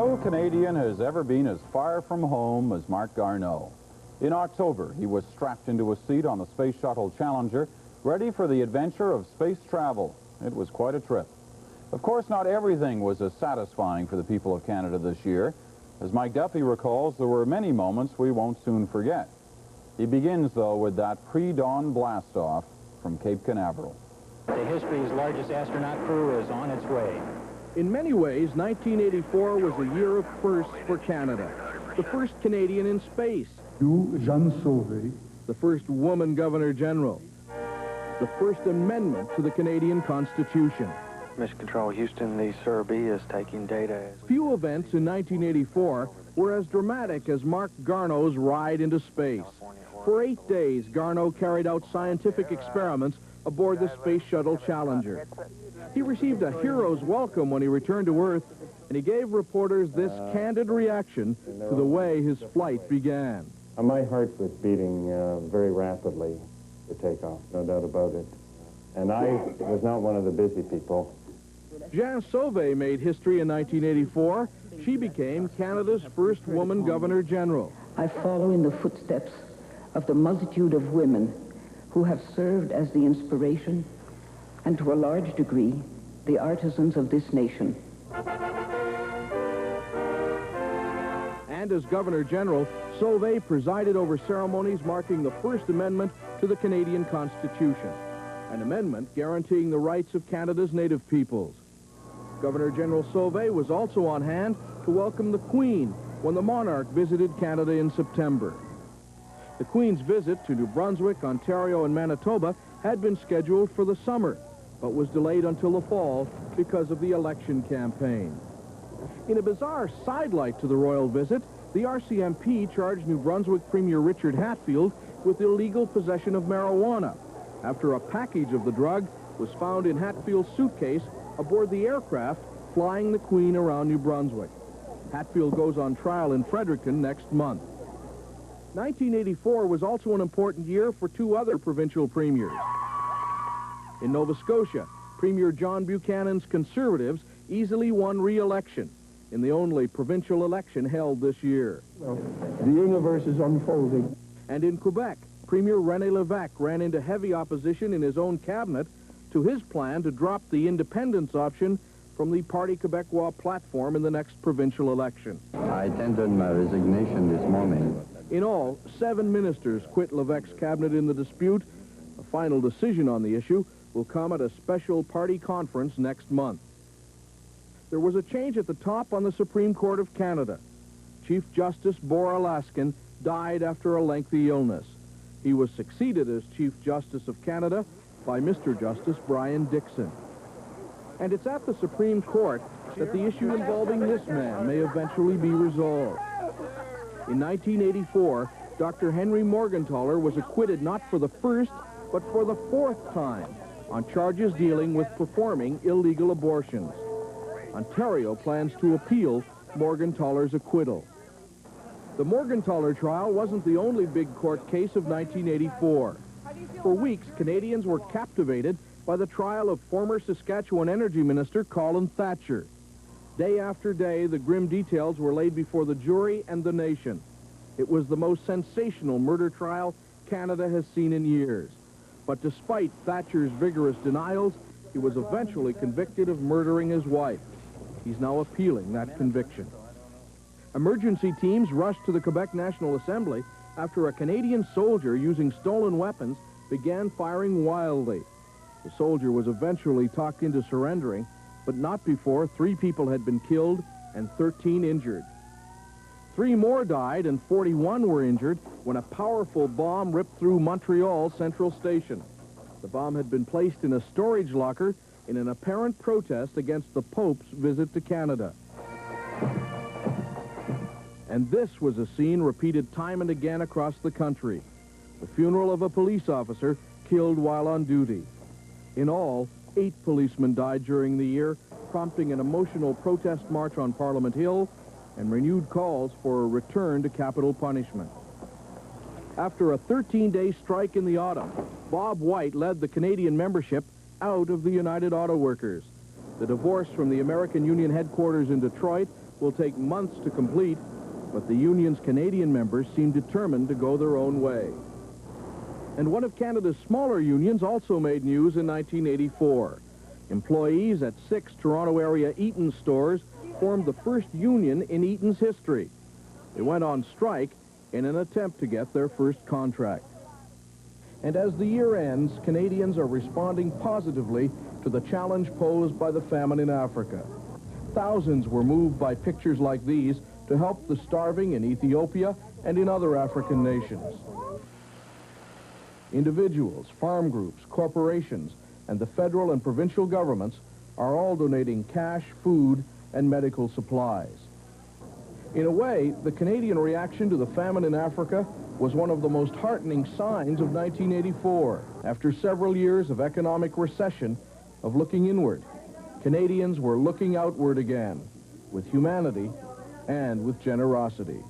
No Canadian has ever been as far from home as Marc Garneau. In October, he was strapped into a seat on the Space Shuttle Challenger, ready for the adventure of space travel. It was quite a trip. Of course, not everything was as satisfying for the people of Canada this year. As Mike Duffy recalls, there were many moments we won't soon forget. He begins, though, with that pre-dawn blast-off from Cape Canaveral. The history's largest astronaut crew is on its way. In many ways, 1984 was a year of firsts for Canada. The first Canadian in space. Jean Sauvé. The first woman Governor-General. The First Amendment to the Canadian Constitution. Mission Control Houston, the Survey is taking data. Few events in 1984 were as dramatic as Marc Garneau's ride into space. For 8 days, Garneau carried out scientific experiments aboard the Space Shuttle Challenger. He received a hero's welcome when he returned to Earth, and he gave reporters this candid reaction to the way his flight began. My heart was beating very rapidly to take off, no doubt about it. And I was not one of the busy people. Jean Sauvé made history in 1984. She became Canada's first woman Governor-General. I follow in the footsteps of the multitude of women who have served as the inspiration and, to a large degree, the artisans of this nation. And as Governor-General, Sauvé presided over ceremonies marking the First Amendment to the Canadian Constitution, an amendment guaranteeing the rights of Canada's native peoples. Governor-General Sauvé was also on hand to welcome the Queen when the monarch visited Canada in September. The Queen's visit to New Brunswick, Ontario, and Manitoba had been scheduled for the summer, but was delayed until the fall because of the election campaign. In a bizarre sidelight to the royal visit, the RCMP charged New Brunswick Premier Richard Hatfield with illegal possession of marijuana after a package of the drug was found in Hatfield's suitcase aboard the aircraft flying the Queen around New Brunswick. Hatfield goes on trial in Fredericton next month. 1984 was also an important year for two other provincial premiers. In Nova Scotia, Premier John Buchanan's Conservatives easily won re-election in the only provincial election held this year. Well, the universe is unfolding. And in Quebec, Premier René Lévesque ran into heavy opposition in his own cabinet to his plan to drop the independence option from the Parti Québécois platform in the next provincial election. I tendered my resignation this morning. In all, 7 ministers quit Lévesque's cabinet in the dispute. A final decision on the issue will come at a special party conference next month. There was a change at the top on the Supreme Court of Canada. Chief Justice Bora Laskin died after a lengthy illness. He was succeeded as Chief Justice of Canada by Mr. Justice Brian Dixon. And it's at the Supreme Court that the issue involving this man may eventually be resolved. In 1984, Dr. Henry Morgentaler was acquitted not for the first, but for the 4th time on charges dealing with performing illegal abortions. Ontario plans to appeal Morgentaler's acquittal. The Morgentaler trial wasn't the only big court case of 1984. For weeks, Canadians were captivated by the trial of former Saskatchewan Energy Minister Colin Thatcher. Day after day, the grim details were laid before the jury and the nation. It was the most sensational murder trial Canada has seen in years. But despite Thatcher's vigorous denials, he was eventually convicted of murdering his wife. He's now appealing that conviction. Emergency teams rushed to the Quebec National Assembly after a Canadian soldier using stolen weapons began firing wildly. The soldier was eventually talked into surrendering, but not before 3 people had been killed and 13 injured. 3 more died and 41 were injured when a powerful bomb ripped through Montreal Central Station. The bomb had been placed in a storage locker in an apparent protest against the Pope's visit to Canada. And this was a scene repeated time and again across the country. The funeral of a police officer killed while on duty. In all, 8 policemen died during the year, prompting an emotional protest march on Parliament Hill and renewed calls for a return to capital punishment. After a 13-day strike in the autumn, Bob White led the Canadian membership out of the United Auto Workers. The divorce from the American Union headquarters in Detroit will take months to complete, but the union's Canadian members seem determined to go their own way. And one of Canada's smaller unions also made news in 1984. Employees at 6 Toronto area Eaton stores formed the first union in Eaton's history. They went on strike in an attempt to get their first contract. And as the year ends, Canadians are responding positively to the challenge posed by the famine in Africa. Thousands were moved by pictures like these to help the starving in Ethiopia and in other African nations. Individuals, farm groups, corporations, and the federal and provincial governments are all donating cash, food, and medical supplies. In a way, the Canadian reaction to the famine in Africa was one of the most heartening signs of 1984. After several years of economic recession, of looking inward, Canadians were looking outward again, with humanity and with generosity.